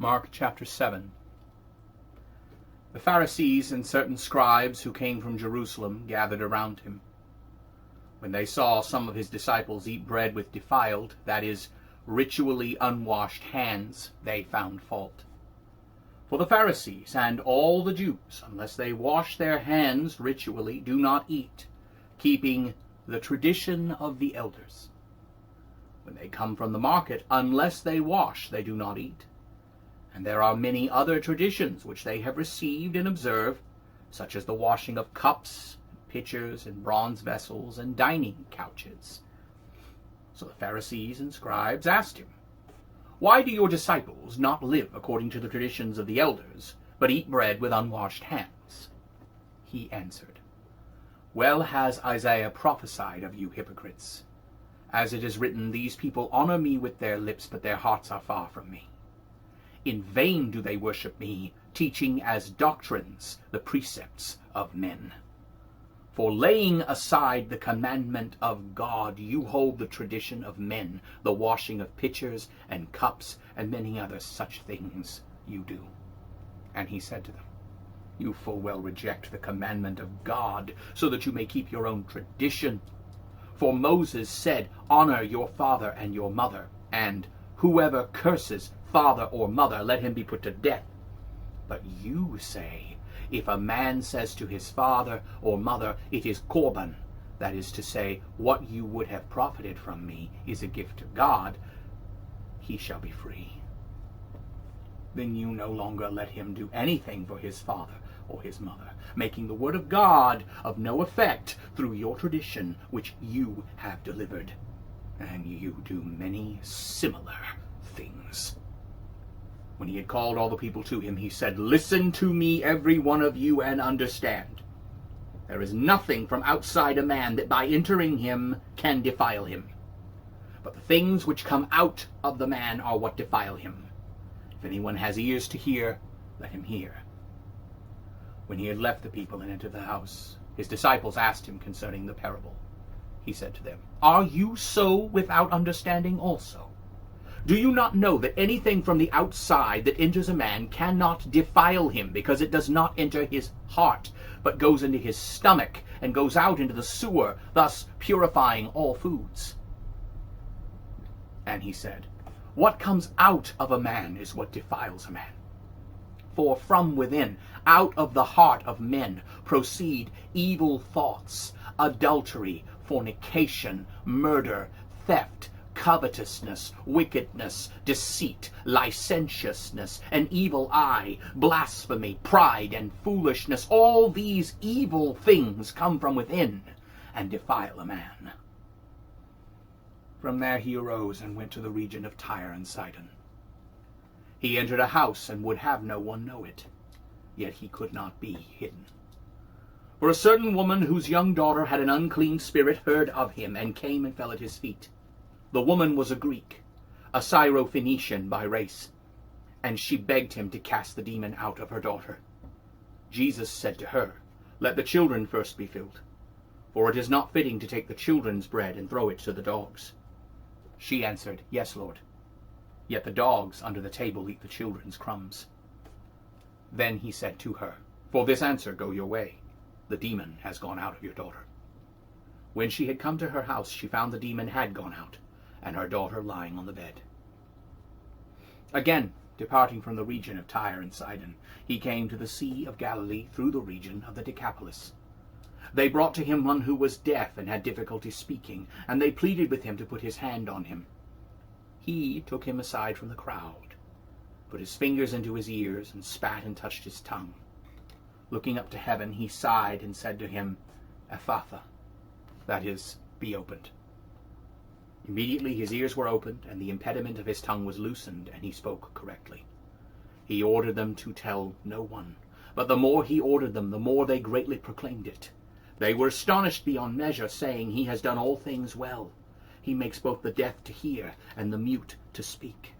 Mark chapter 7. The Pharisees and certain scribes who came from Jerusalem gathered around him. When they saw some of his disciples eat bread with defiled, that is, ritually unwashed hands, they found fault. For the Pharisees and all the Jews, unless they wash their hands ritually, do not eat, keeping the tradition of the elders. When they come from the market, unless they wash, they do not eat. And there are many other traditions which they have received and observe, such as the washing of cups, pitchers, and bronze vessels, and dining couches. So the Pharisees and scribes asked him, "Why do your disciples not live according to the traditions of the elders, but eat bread with unwashed hands?" He answered, "Well has Isaiah prophesied of you hypocrites. As it is written, these people honor me with their lips, but their hearts are far from me. In vain do they worship me, teaching as doctrines the precepts of men. For laying aside the commandment of God, you hold the tradition of men, the washing of pitchers and cups, and many other such things you do." And he said to them, "You full well reject the commandment of God, so that you may keep your own tradition. For Moses said, 'Honor your father and your mother,' and 'Whoever curses father or mother, let him be put to death.' But you say, if a man says to his father or mother, 'It is Korban,' that is to say, what you would have profited from me is a gift to God, he shall be free. Then you no longer let him do anything for his father or his mother, making the word of God of no effect through your tradition which you have delivered. And you do many similar things." When he had called all the people to him, he said, "Listen to me, every one of you, and understand. There is nothing from outside a man that by entering him can defile him. But the things which come out of the man are what defile him. If anyone has ears to hear, let him hear." When he had left the people and entered the house, his disciples asked him concerning the parable. He said to them, "Are you so without understanding also? Do you not know that anything from the outside that enters a man cannot defile him, because it does not enter his heart, but goes into his stomach and goes out into the sewer, thus purifying all foods?" And he said, "What comes out of a man is what defiles a man. For from within, out of the heart of men, proceed evil thoughts, adultery, fornication, murder, theft, covetousness, wickedness, deceit, licentiousness, an evil eye, blasphemy, pride, and foolishness. All these evil things come from within and defile a man." From there he arose and went to the region of Tyre and Sidon. He entered a house and would have no one know it, yet he could not be hidden. For a certain woman whose young daughter had an unclean spirit heard of him, and came and fell at his feet. The woman was a Greek, a Syrophoenician by race, and she begged him to cast the demon out of her daughter. Jesus said to her, "Let the children first be filled, for it is not fitting to take the children's bread and throw it to the dogs." She answered, "Yes, Lord. Yet the dogs under the table eat the children's crumbs." Then he said to her, "For this answer go your way. The demon has gone out of your daughter." When she had come to her house, she found the demon had gone out, and her daughter lying on the bed. Again, departing from the region of Tyre and Sidon, he came to the Sea of Galilee through the region of the Decapolis. They brought to him one who was deaf and had difficulty speaking, and they pleaded with him to put his hand on him. He took him aside from the crowd, put his fingers into his ears, and spat and touched his tongue. Looking up to heaven, he sighed and said to him, "Ephphatha," that is, "be opened." Immediately his ears were opened, and the impediment of his tongue was loosened, and he spoke correctly. He ordered them to tell no one, but the more he ordered them, the more they greatly proclaimed it. They were astonished beyond measure, saying, "He has done all things well. He makes both the deaf to hear and the mute to speak."